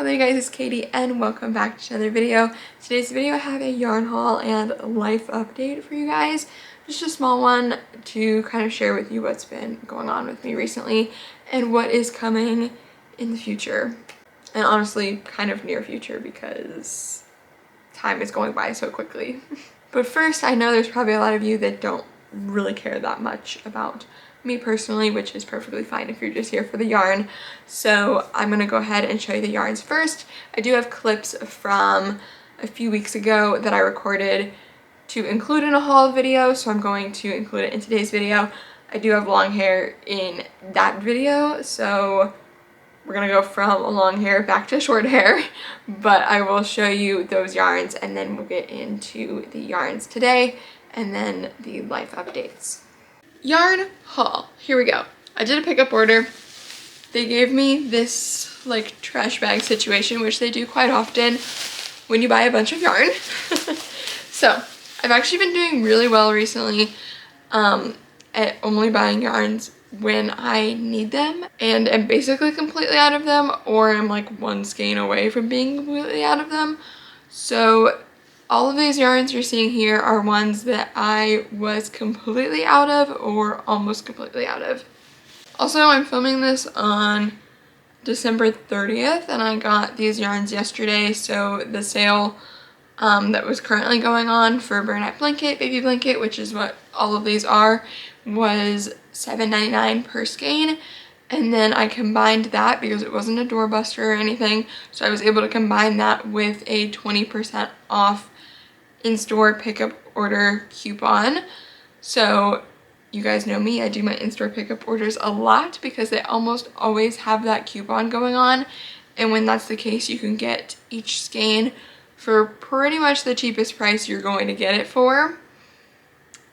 Hello you guys, it's Katie and welcome back to another video. Today's video I have a yarn haul and life update for you guys. Just a small one to kind of share with you what's been going on with me recently and what is coming in the future. And honestly, kind of near future because time is going by so quickly. But first, I know there's probably a lot of you that don't really care that much about me personally, which is perfectly fine if you're just here for the yarn. So I'm gonna go ahead and show you the yarns first. I do have clips from a few weeks ago that I recorded to include in a haul video, so I'm going to include it in today's video. I do have long hair in that video, so we're gonna go from long hair back to short hair, but I will show you those yarns and then we'll get into the yarns today and then the life updates. Yarn haul, here we go. I did a pickup order. They gave me this like trash bag situation, which they do quite often when you buy a bunch of yarn. So I've actually been doing really well recently at only buying yarns when I need them, and I'm basically completely out of them, or I'm like one skein away from being completely out of them. So all of these yarns you're seeing here are ones that I was completely out of or almost completely out of. Also, I'm filming this on December 30th and I got these yarns yesterday, so the sale that was currently going on for Bernat Blanket, Baby Blanket, which is what all of these are, was $7.99 per skein. And then I combined that because it wasn't a doorbuster or anything, so I was able to combine that with a 20% off in-store pickup order coupon. So you guys know me, I do my in-store pickup orders a lot because they almost always have that coupon going on, and when that's the case you can get each skein for pretty much the cheapest price you're going to get it for.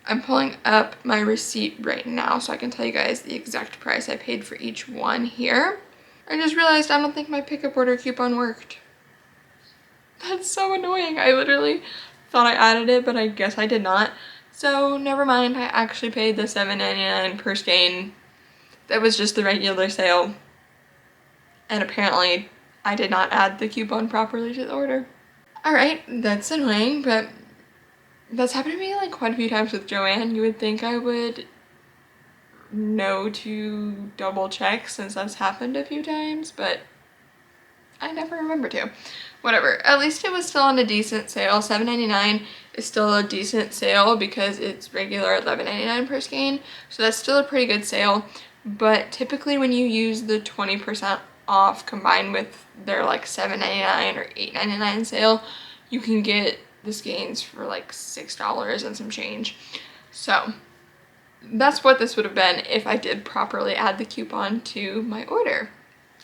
I'm pulling up my receipt right now so I can tell you guys the exact price I paid for each one here. I just realized I don't think my pickup order coupon worked. That's so annoying. I literally thought I added it, but I guess I did not. So never mind, I actually paid the $7.99 per skein. That was just the regular sale. And apparently I did not add the coupon properly to the order. Alright, that's annoying, but that's happened to me like quite a few times with Joann. You would think I would know to double check since that's happened a few times, but I never remember to. Whatever, at least it was still on a decent sale. $7.99 is still a decent sale because it's regular $11.99 per skein, so that's still a pretty good sale. But typically when you use the 20% off combined with their like $7.99 or $8.99 sale, you can get the skeins for like $6 and some change. So that's what this would have been if I did properly add the coupon to my order.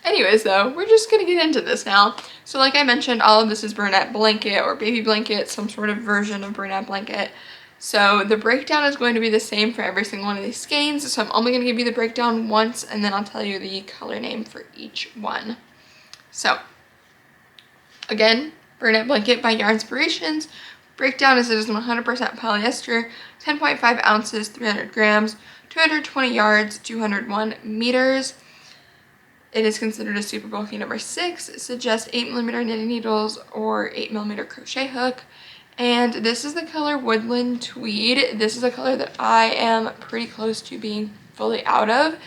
Anyways though, we're just gonna get into this now. So like I mentioned, all of this is Bernat Blanket or Baby Blanket, some sort of version of Bernat Blanket. So the breakdown is going to be the same for every single one of these skeins. So I'm only gonna give you the breakdown once and then I'll tell you the color name for each one. So again, Bernat Blanket by Yarnspirations. Breakdown is it is 100% polyester, 10.5 ounces, 300 grams, 220 yards, 201 meters. It is considered a super bulky number 6. It suggests 8mm knitting needles or 8mm crochet hook. And this is the color Woodland Tweed. This is a color that I am pretty close to being fully out of.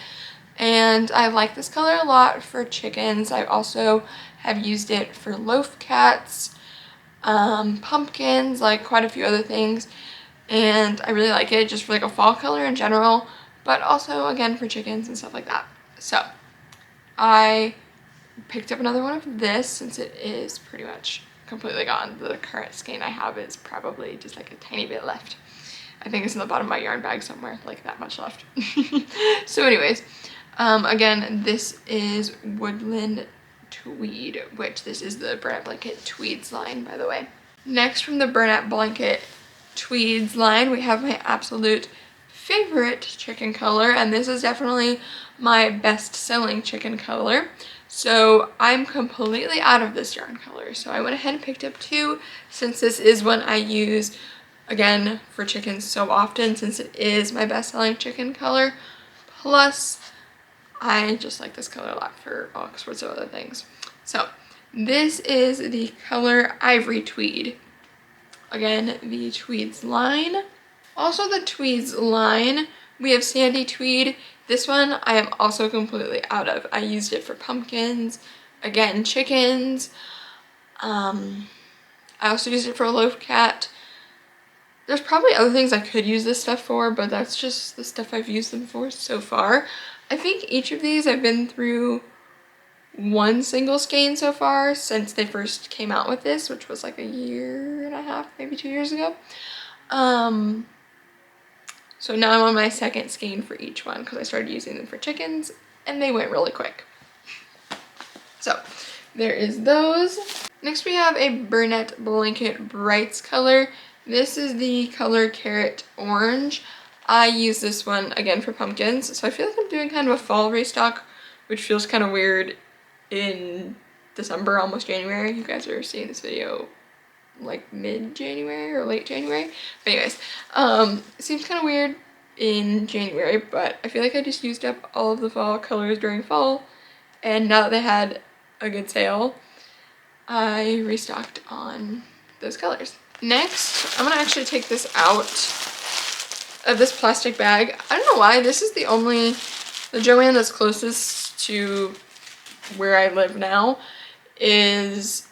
And I like this color a lot for chickens. I also have used it for loaf cats, pumpkins, like quite a few other things. And I really like it just for like a fall color in general, but also again for chickens and stuff like that. So I picked up another one of this since it is pretty much completely gone. The current skein I have is probably just like a tiny bit left. I think it's in the bottom of my yarn bag somewhere, like that much left. So anyways, again, this is Woodland Tweed, which this is the Bernat Blanket Tweeds line, by the way. Next from the Bernat Blanket Tweeds line, we have my absolute favorite chicken color, and this is definitely my best selling chicken color. So I'm completely out of this yarn color, so I went ahead and picked up 2 since this is one I use again for chickens so often, since it is my best selling chicken color. Plus I just like this color a lot for all sorts of other things. So This is the color Ivory Tweed. Again, the Tweeds line. Also the Tweeds line, we have Sandy Tweed. This one I am also completely out of. I used it for pumpkins, again, chickens. I also used it for a loaf cat. There's probably other things I could use this stuff for, but that's just the stuff I've used them for so far. I think each of these I've been through one single skein so far since they first came out with this, which was like a year and a half, maybe 2 years ago. So now I'm on my second skein for each one because I started using them for chickens and they went really quick. So there is those. Next we have a Burnett Blanket Brights color. This is the color Carrot Orange. I use this one again for pumpkins. So I feel like I'm doing kind of a fall restock, which feels kind of weird in December, almost January. You guys are seeing this video like mid-January or late January. But anyways, it seems kind of weird in January, but I feel like I just used up all of the fall colors during fall, and now that they had a good sale, I restocked on those colors. Next, I'm gonna actually take this out of this plastic bag. I don't know why, this is the Joann that's closest to where I live now is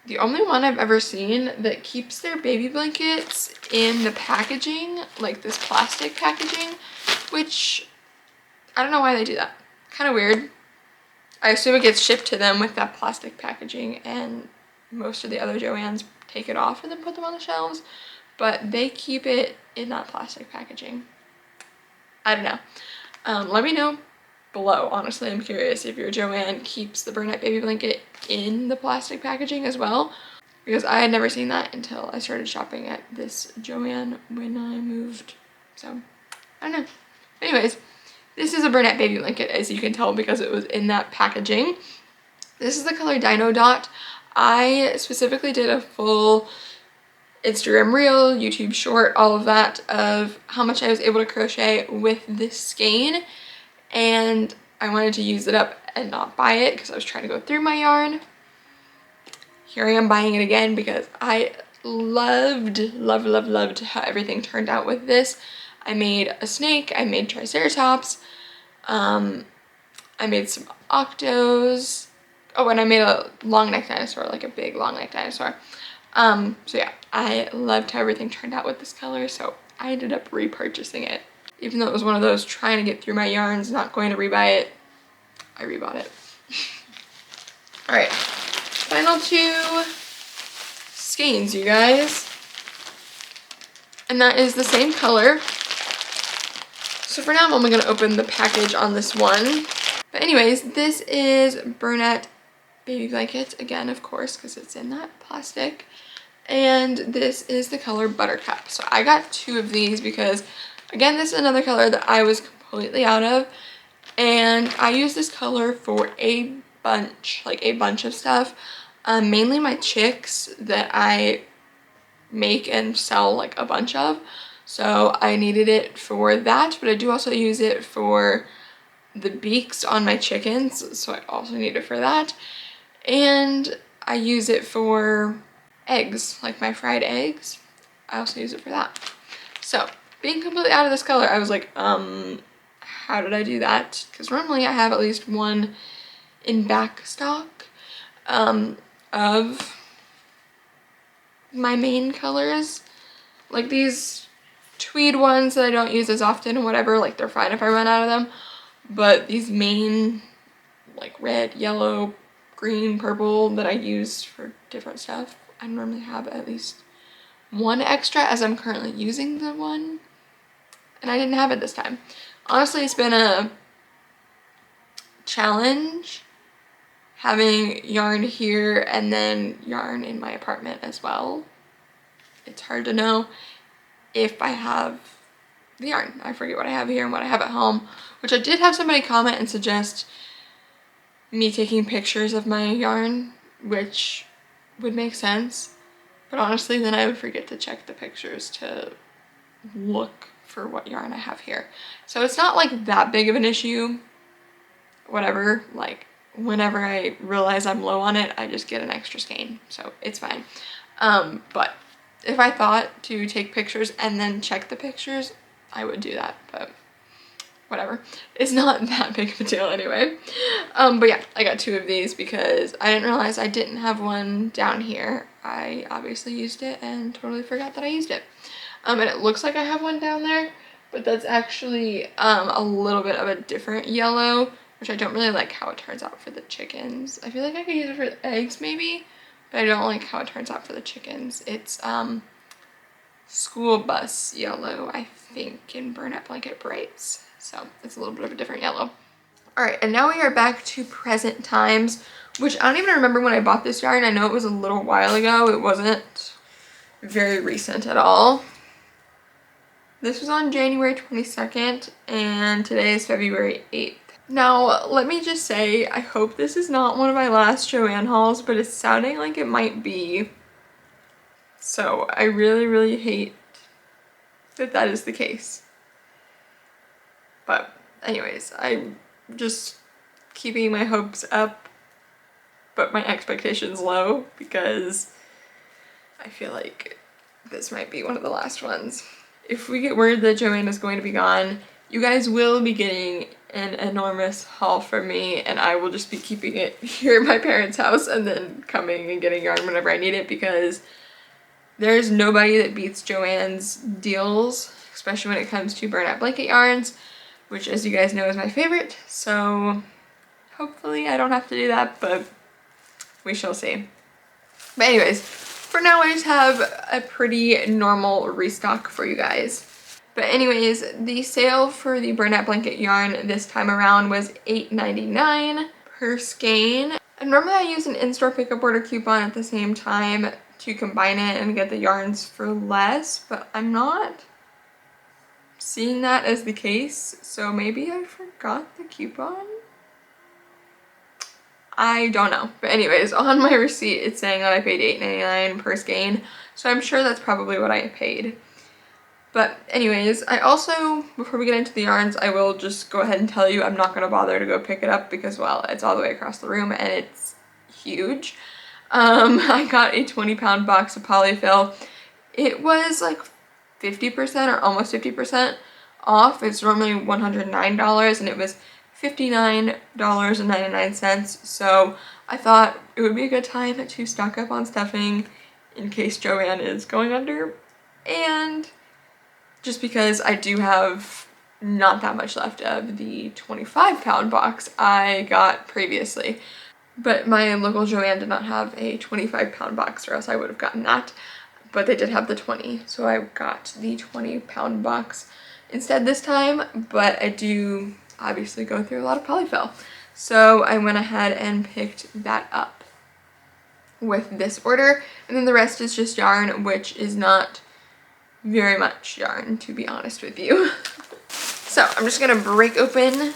the only one I've ever seen that keeps their baby blankets in the packaging, like this plastic packaging, which I don't know why they do that. Kind of weird. I assume it gets shipped to them with that plastic packaging, and most of the other Joanns take it off and then put them on the shelves, but they keep it in that plastic packaging. I don't know. Let me know below. Honestly, I'm curious if your Joann keeps the Burnett baby blanket in the plastic packaging as well, because I had never seen that until I started shopping at this Joann when I moved. So I don't know. Anyways, this is a Burnett baby blanket, as you can tell because it was in that packaging. This is the color Dino Dot. I specifically did a full Instagram reel, YouTube short, all of that, of how much I was able to crochet with this skein, and I wanted to use it up and not buy it because I was trying to go through my yarn. Here I am buying it again because I loved how everything turned out with this. I made a snake, I made triceratops, I made some octos. Oh, and I made a long neck dinosaur, like a big long neck dinosaur. So yeah, I loved how everything turned out with this color, so I ended up repurchasing it. Even though it was one of those trying to get through my yarns, not going to rebuy it, I rebought it. All right, final two skeins, you guys. And that is the same color. So for now, I'm only gonna open the package on this one. But anyways, this is Burnett baby blanket, again, of course, because it's in that plastic. And this is the color Buttercup. So I got two of these because, again, this is another color that I was completely out of. And I use this color for a bunch of stuff. Mainly my chicks that I make and sell like a bunch of. So I needed it for that, but I do also use it for the beaks on my chickens. So I also need it for that. And I use it for eggs, like my fried eggs. I also use it for that. So being completely out of this color, I was like, how did I do that? Because normally I have at least one in back stock of my main colors. Like these tweed ones that I don't use as often and whatever, like they're fine if I run out of them. But these main, like red, yellow, green, purple that I use for different stuff, I normally have at least one extra, as I'm currently using the one, and I didn't have it this time. Honestly, it's been a challenge having yarn here and then yarn in my apartment as well. It's hard to know if I have the yarn. I forget what I have here and what I have at home, which I did have somebody comment and suggest me taking pictures of my yarn, which would make sense, but honestly then I would forget to check the pictures to look for what yarn I have here. So it's not like that big of an issue, whatever, like whenever I realize I'm low on it, I just get an extra skein, so it's fine. But if I thought to take pictures and then check the pictures, I would do that, but whatever. It's not that big of a deal anyway. But yeah, I got 2 of these because I didn't realize I didn't have one down here. I obviously used it and totally forgot that I used it. And it looks like I have one down there, but that's actually a little bit of a different yellow, which I don't really like how it turns out for the chickens. I feel like I could use it for the eggs maybe, but I don't like how it turns out for the chickens. It's school bus yellow, I think, in Burnett Blanket Brights. So it's a little bit of a different yellow. All right, and now we are back to present times, which I don't even remember when I bought this yarn. I know it was a little while ago. It wasn't very recent at all. This was on January 22nd, and today is February 8th. Now, let me just say, I hope this is not one of my last Joann hauls, but it's sounding like it might be. So I really, really hate that that is the case. But anyways, I'm just keeping my hopes up, but my expectations low, because I feel like this might be one of the last ones. If we get word that Joann is going to be gone, you guys will be getting an enormous haul from me, and I will just be keeping it here at my parents' house and then coming and getting yarn whenever I need it, because there's nobody that beats Joann's deals, especially when it comes to Burnett Blanket yarns, which, as you guys know, is my favorite. So hopefully I don't have to do that, but we shall see. But anyways, for now I just have a pretty normal restock for you guys. But anyways, the sale for the Burnett Blanket yarn this time around was $8.99 per skein. And normally I use an in-store pickup order coupon at the same time to combine it and get the yarns for less, but I'm not seeing that as the case, so maybe I forgot the coupon? I don't know. But anyways, on my receipt it's saying that I paid $8.99 per skein, so I'm sure that's probably what I paid. But anyways, I also, before we get into the yarns, I will just go ahead and tell you I'm not going to bother to go pick it up because, well, it's all the way across the room and it's huge. I got a 20-pound box of polyfill. It was like 50% or almost 50% off. It's normally $109 and it was $59.99. So I thought it would be a good time to stock up on stuffing in case Joann is going under, and just because I do have not that much left of the 25-pound box I got previously. But my local Joann did not have a 25-pound box, or else I would have gotten that. But they did have the 20, so I got the 20-pound box instead this time. But I do obviously go through a lot of polyfill, so I went ahead and picked that up with this order. And then the rest is just yarn, which is not very much yarn, to be honest with you. So I'm just gonna break open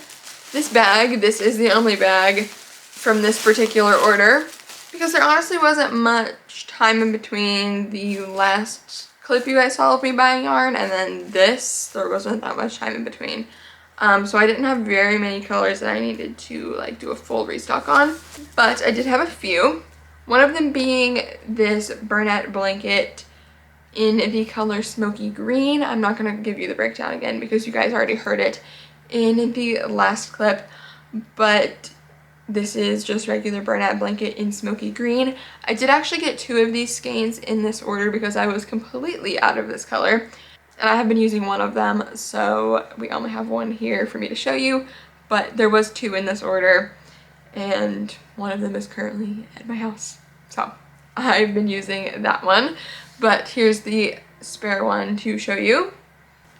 this bag. This is the only bag from this particular order, because there honestly wasn't much time in between the last clip you guys saw of me buying yarn and then this. There wasn't that much time in between. So I didn't have very many colors that I needed to like do a full restock on, but I did have a few. One of them being this Burnett Blanket in the color Smoky Green. I'm not going to give you the breakdown again because you guys already heard it in the last clip, but this is just regular Burnett Blanket in Smoky Green. I did actually get 2 of these skeins in this order because I was completely out of this color, and I have been using one of them, so we only have one here for me to show you, but there was 2 in this order, and one of them is currently at my house. So I've been using that one, but here's the spare one to show you.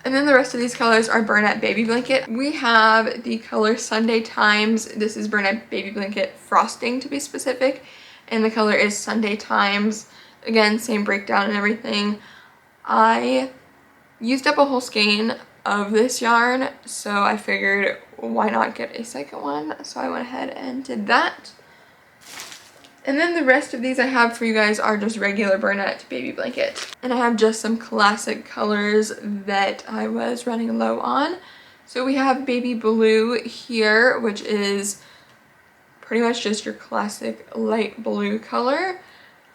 And then the rest of these colors are Burnett Baby Blanket. We have the color Sunday Times. This is Burnett Baby Blanket Frosting, to be specific, and the color is Sunday Times. Again, same breakdown and everything. I used up a whole skein of this yarn, so I figured why not get a second one, so I went ahead and did that. And then the rest of these I have for you guys are just regular Burnett Baby Blanket. And I have just some classic colors that I was running low on. So we have Baby Blue here, which is pretty much just your classic light blue color.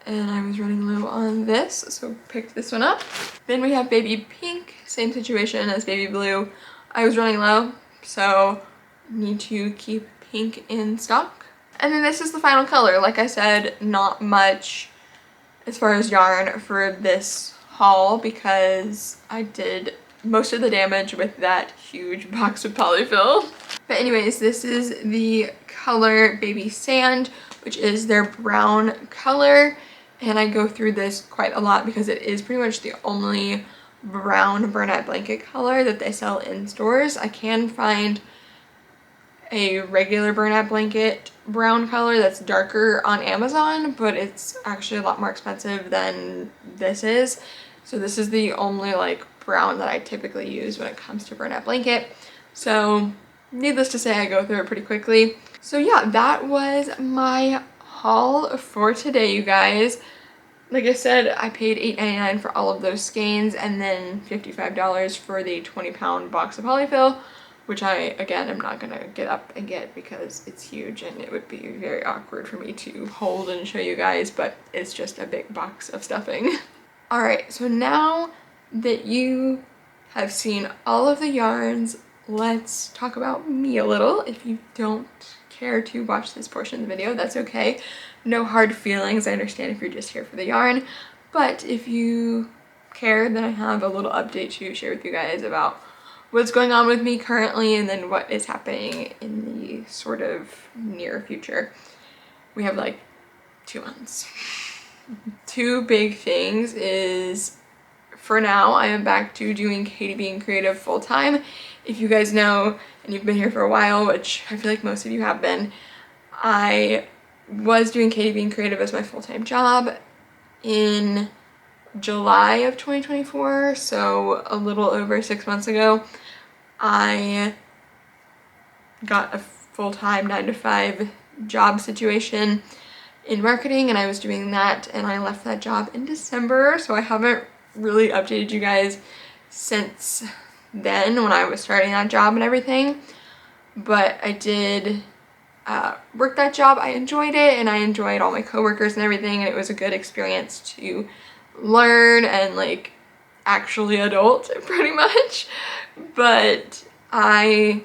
And I was running low on this, so picked this one up. Then we have baby pink, same situation as baby blue. I was running low, so need to keep pink in stock. And then this is the final color. Like I said, not much as far as yarn for this haul because I did most of the damage with that huge box of polyfill. But anyways, this is the color Baby Sand, which is their brown color. And I go through this quite a lot because it is pretty much the only brown burnout blanket color that they sell in stores. I can find a regular burnout blanket brown color that's darker on Amazon, but it's actually a lot more expensive than this is. So this is the only like brown that I typically use when it comes to burnout blanket. So needless to say, I go through it pretty quickly. So yeah, that was my haul for today, you guys. Like I said, I paid $8.99 for all of those skeins and then $55 for the 20-pound box of polyfill, which I, again, am not gonna get up and get because it's huge and it would be very awkward for me to hold and show you guys, but it's just a big box of stuffing. All right, so now that you have seen all of the yarns, let's talk about me a little. If you don't care to watch this portion of the video, that's okay. No hard feelings. I understand if you're just here for the yarn, but if you care, then I have a little update to share with you guys about what's going on with me currently and then what is happening in the sort of near future. We have like 2 months. Two big things is, for now, I am back to doing Katie Being Creative full-time. If you guys know, and you've been here for a while, which I feel like most of you have been, I was doing Katie Being Creative as my full-time job in July of 2024, so a little over 6 months ago. I got a full-time 9-to-5 job situation in marketing, and I was doing that, and I left that job in December, so I haven't really updated you guys since then when I was starting that job and everything. But I did work that job. I enjoyed it, and I enjoyed all my coworkers and everything, and it was a good experience to learn and like actually adult pretty much. But I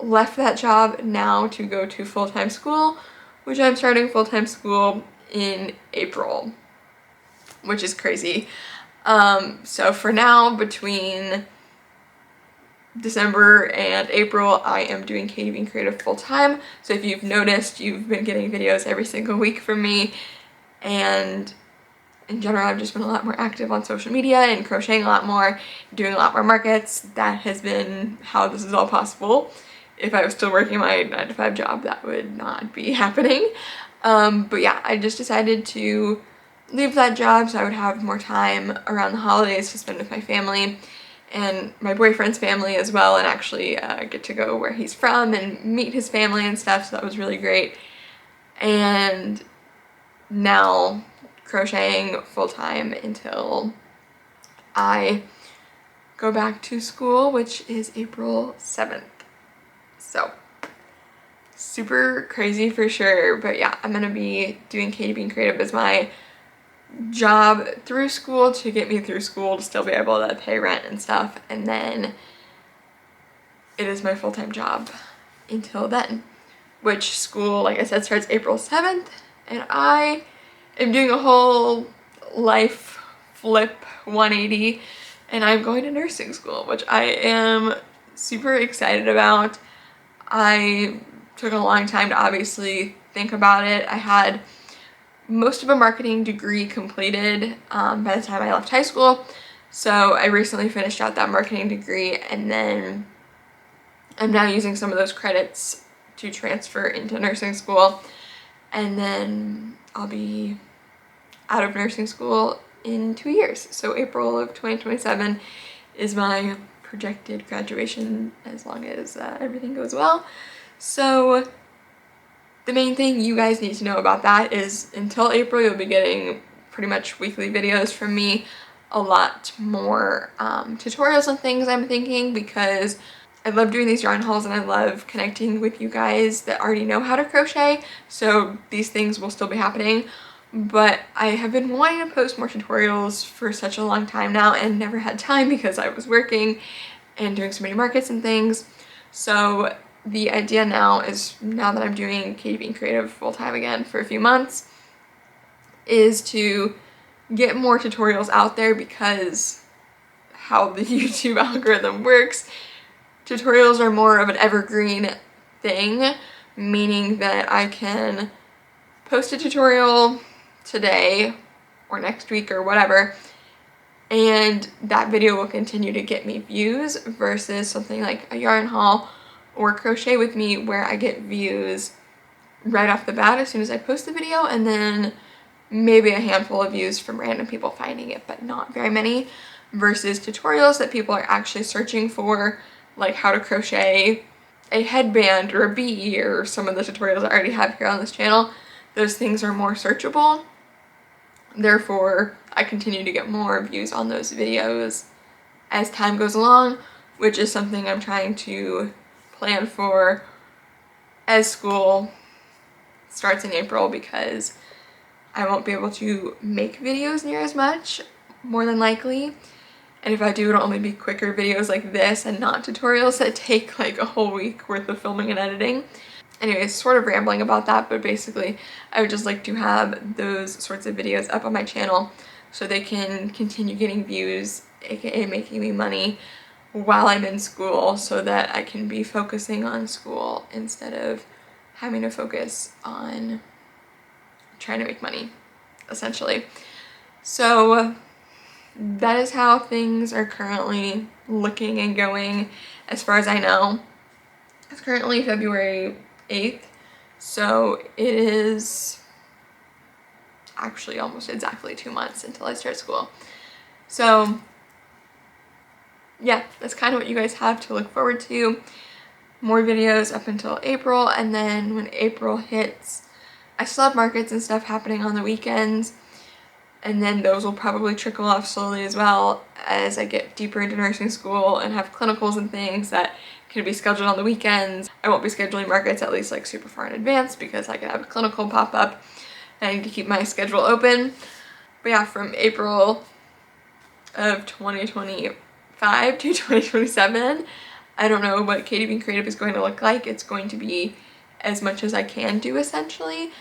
left that job now to go to full-time school, which I'm starting full-time school in April, which is crazy. So for now, between December and April, I am doing Katie Being Creative full-time. So if you've noticed, you've been getting videos every single week from me, and in general, I've just been a lot more active on social media and crocheting a lot more, doing a lot more markets. That has been how this is all possible. If I was still working my 9-to-5 job, that would not be happening. But yeah, I just decided to leave that job so I would have more time around the holidays to spend with my family and my boyfriend's family as well, and actually get to go where he's from and meet his family and stuff, so that was really great. And now crocheting full-time until I go back to school, which is April 7th. So super crazy for sure, but yeah, I'm gonna be doing Katie Being Creative as my job through school to get me through school to still be able to pay rent and stuff, and then it is my full-time job until then, which school, like I said, starts April 7th, and I am doing a whole life flip 180, and I'm going to nursing school, which I am super excited about. I took a long time to obviously think about it. I had most of a marketing degree completed by the time I left high school, so I recently finished out that marketing degree, and then I'm now using some of those credits to transfer into nursing school, and then I'll be out of nursing school in 2 years. So April of 2027 is my projected graduation, as long as everything goes well. So the main thing you guys need to know about that is until April, you'll be getting pretty much weekly videos from me, a lot more tutorials and things I'm thinking, because I love doing these yarn hauls and I love connecting with you guys that already know how to crochet, so these things will still be happening. But I have been wanting to post more tutorials for such a long time now and never had time because I was working and doing so many markets and things. So the idea now is, now that I'm doing Katie Being Creative full-time again for a few months, is to get more tutorials out there, because how the YouTube algorithm works, tutorials are more of an evergreen thing, meaning that I can post a tutorial today or next week or whatever, and that video will continue to get me views, versus something like a yarn haul or crochet with me where I get views right off the bat as soon as I post the video, and then maybe a handful of views from random people finding it, but not very many, versus tutorials that people are actually searching for, like how to crochet a headband or a bee, or some of the tutorials I already have here on this channel. Those things are more searchable, therefore I continue to get more views on those videos as time goes along, which is something I'm trying to plan for as school starts in April, because I won't be able to make videos near as much, more than likely. And if I do, it'll only be quicker videos like this and not tutorials that take like a whole week worth of filming and editing. Anyways, sort of rambling about that, but basically I would just like to have those sorts of videos up on my channel so they can continue getting views, aka making me money while I'm in school, so that I can be focusing on school instead of having to focus on trying to make money, essentially. So that is how things are currently looking and going as far as I know. It's currently February 8th, so it is actually almost exactly 2 months until I start school. So yeah, that's kind of what you guys have to look forward to. More videos up until April, and then when April hits, I still have markets and stuff happening on the weekends, and then those will probably trickle off slowly as well as I get deeper into nursing school and have clinicals and things that can be scheduled on the weekends. I won't be scheduling markets at least like super far in advance, because I could have a clinical pop up and I need to keep my schedule open. But yeah, from April of 2025 to 2027, I don't know what Katie Being Creative is going to look like. It's going to be as much as I can do, essentially.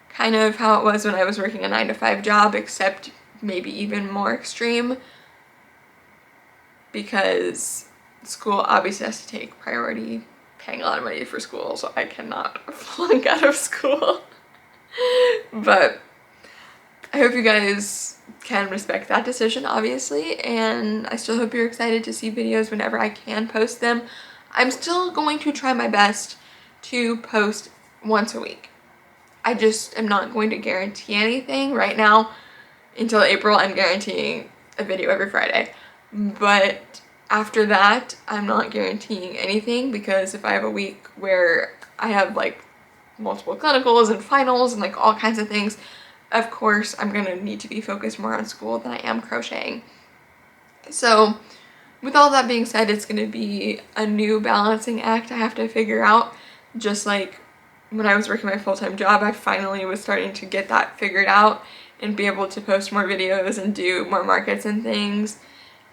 Kind of how it was when I was working a 9-to-5 job, except maybe even more extreme, because school obviously has to take priority, paying a lot of money for school, so I cannot flunk out of school. But I hope you guys can respect that decision, obviously, and I still hope you're excited to see videos whenever I can post them. I'm still going to try my best to post once a week. I just am not going to guarantee anything right now. Until April, I'm guaranteeing a video every Friday. But after that, I'm not guaranteeing anything, because if I have a week where I have like multiple clinicals and finals and like all kinds of things, of course I'm gonna need to be focused more on school than I am crocheting. So with all that being said, it's gonna be a new balancing act I have to figure out. Just like when I was working my full-time job, I finally was starting to get that figured out and be able to post more videos and do more markets and things.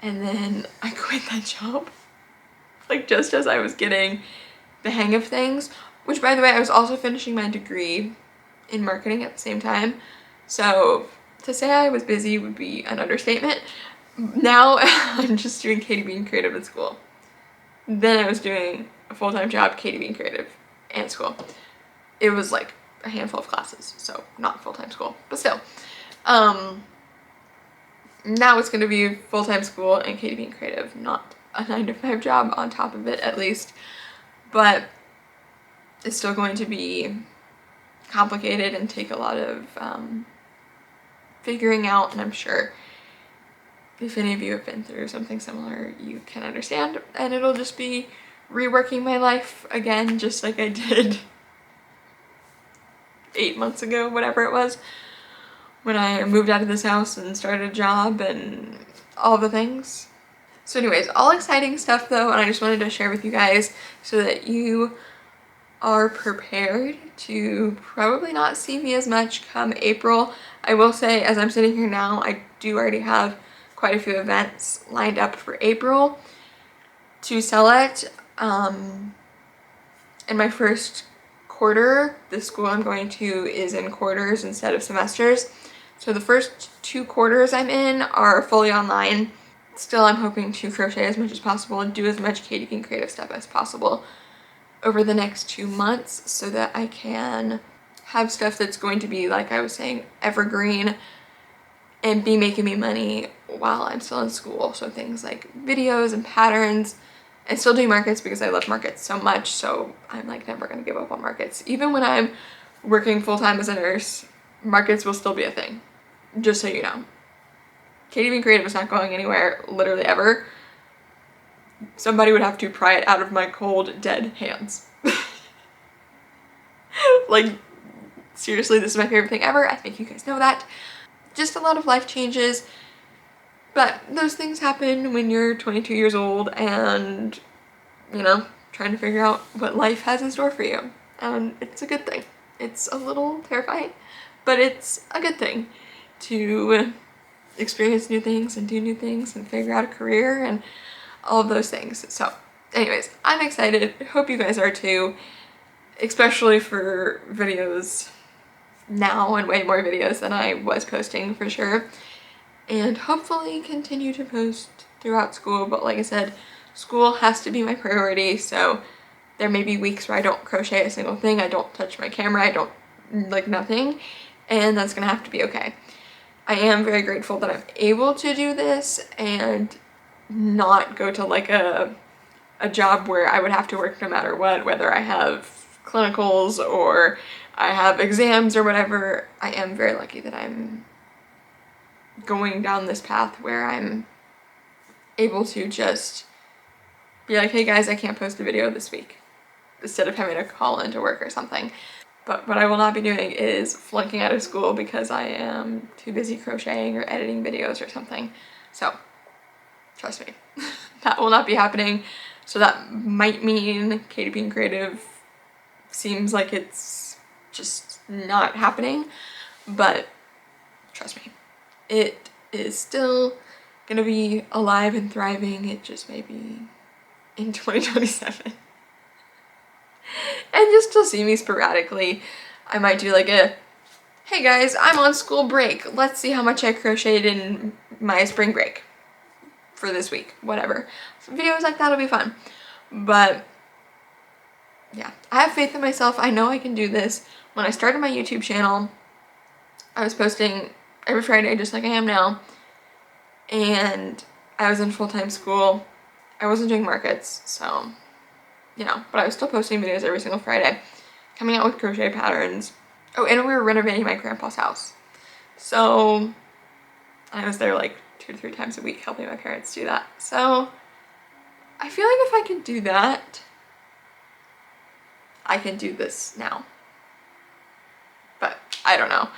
And then I quit that job, like just as I was getting the hang of things, which by the way, I was also finishing my degree in marketing at the same time. So to say I was busy would be an understatement. Now I'm just doing Katie Being Creative in school. Then I was doing a full-time job, Katie Being Creative, and school. It was like a handful of classes, so not full-time school, but still. Now it's going to be full-time school and Katie Being Creative, not a 9-to-5 job on top of it, at least. But it's still going to be complicated and take a lot of figuring out, and I'm sure if any of you have been through something similar, you can understand, and it'll just be reworking my life again, just like I did 8 months ago, whatever it was, when I moved out of this house and started a job and all the things. So anyways, all exciting stuff though, and I just wanted to share with you guys so that you are prepared to probably not see me as much come April. I will say, as I'm sitting here now, I do already have quite a few events lined up for April to sell at. In my first quarter, the school I'm going to is in quarters instead of semesters. So the first 2 quarters I'm in are fully online. Still, I'm hoping to crochet as much as possible and do as much KDP creative stuff as possible over the next 2 months so that I can have stuff that's going to be, like I was saying, evergreen and be making me money while I'm still in school. So things like videos and patterns, and still doing markets because I love markets so much. So I'm like never gonna give up on markets. Even when I'm working full-time as a nurse, markets will still be a thing, just so you know. KDP Creative is not going anywhere, literally ever. Somebody would have to pry it out of my cold, dead hands. Like, seriously, this is my favorite thing ever. I think you guys know that. Just a lot of life changes, but those things happen when you're 22 years old and, you know, trying to figure out what life has in store for you. And it's a good thing. It's a little terrifying, but it's a good thing to experience new things and do new things and figure out a career and all of those things. So anyways, I'm excited. Hope you guys are too, especially for videos now, and way more videos than I was posting for sure. And hopefully continue to post throughout school, but like I said, school has to be my priority, so there may be weeks where I don't crochet a single thing, I don't touch my camera, I don't, like, nothing, and that's gonna have to be okay. I am very grateful that I'm able to do this and not go to like a job where I would have to work no matter what, whether I have clinicals or I have exams or whatever. I am very lucky that I'm going down this path where I'm able to just be like, hey guys, I can't post a video this week, instead of having to call into work or something. But what I will not be doing is flunking out of school because I am too busy crocheting or editing videos or something. So trust me, that will not be happening. So that might mean KDP Creative seems like it's just not happening, but trust me, it is still gonna be alive and thriving. It just may be in 2027. And you'll still see me sporadically. I might do like a, hey guys, I'm on school break, let's see how much I crocheted in my spring break for this week, whatever. So videos like that'll be fun. But yeah, I have faith in myself. I know I can do this. When I started my YouTube channel, I was posting every Friday just like I am now, and I was in full-time school. I wasn't doing markets, so, you know, but I was still posting videos every single Friday, coming out with crochet patterns. Oh, and we were renovating my grandpa's house. So I was there like 2 to 3 times a week helping my parents do that. So I feel like if I can do that, I can do this now. But I don't know.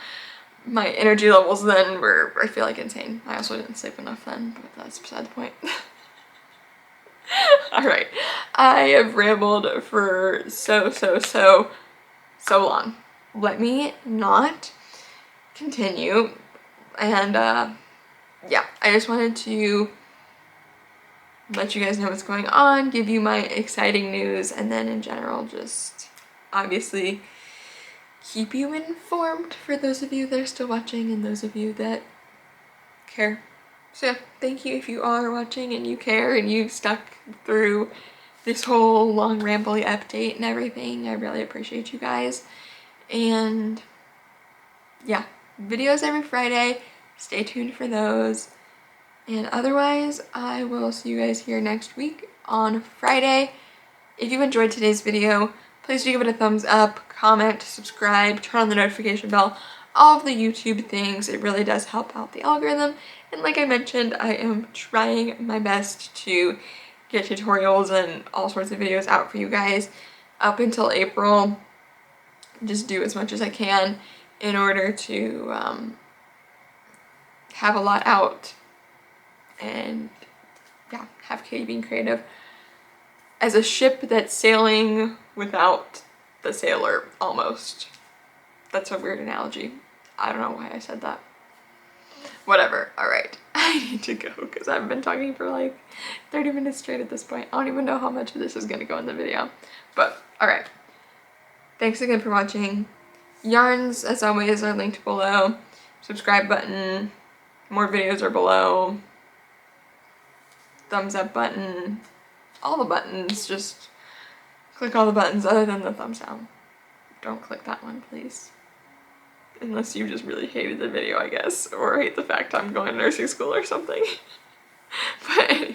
My energy levels then were, I feel like, insane. I also didn't sleep enough then, but that's beside the point. Alright, I have rambled for so long. Let me not continue. And yeah, I just wanted to let you guys know what's going on, give you my exciting news, and then in general just obviously keep you informed for those of you that are still watching and those of you that care. So yeah, thank you if you are watching and you care and you stuck through this whole long rambly update and everything. I really appreciate you guys. And yeah, videos every Friday. Stay tuned for those. And otherwise, I will see you guys here next week on Friday. If you enjoyed today's video, please do give it a thumbs up, comment, subscribe, turn on the notification bell, all of the YouTube things. It really does help out the algorithm. And like I mentioned, I am trying my best to get tutorials and all sorts of videos out for you guys up until April. Just do as much as I can in order to have a lot out and yeah, have Katie being creative as a ship that's sailing without the sailor, almost. That's a weird analogy. I don't know why I said that. Whatever, all right. I need to go because I've been talking for like 30 minutes straight at this point. I don't even know how much of this is gonna go in the video, but all right. Thanks again for watching. Yarns, as always, are linked below. Subscribe button, more videos are below. Thumbs up button, all the buttons, just click all the buttons other than the thumbs down. Don't click that one, please. Unless you just really hated the video, I guess, or hate the fact I'm going to nursing school or something. But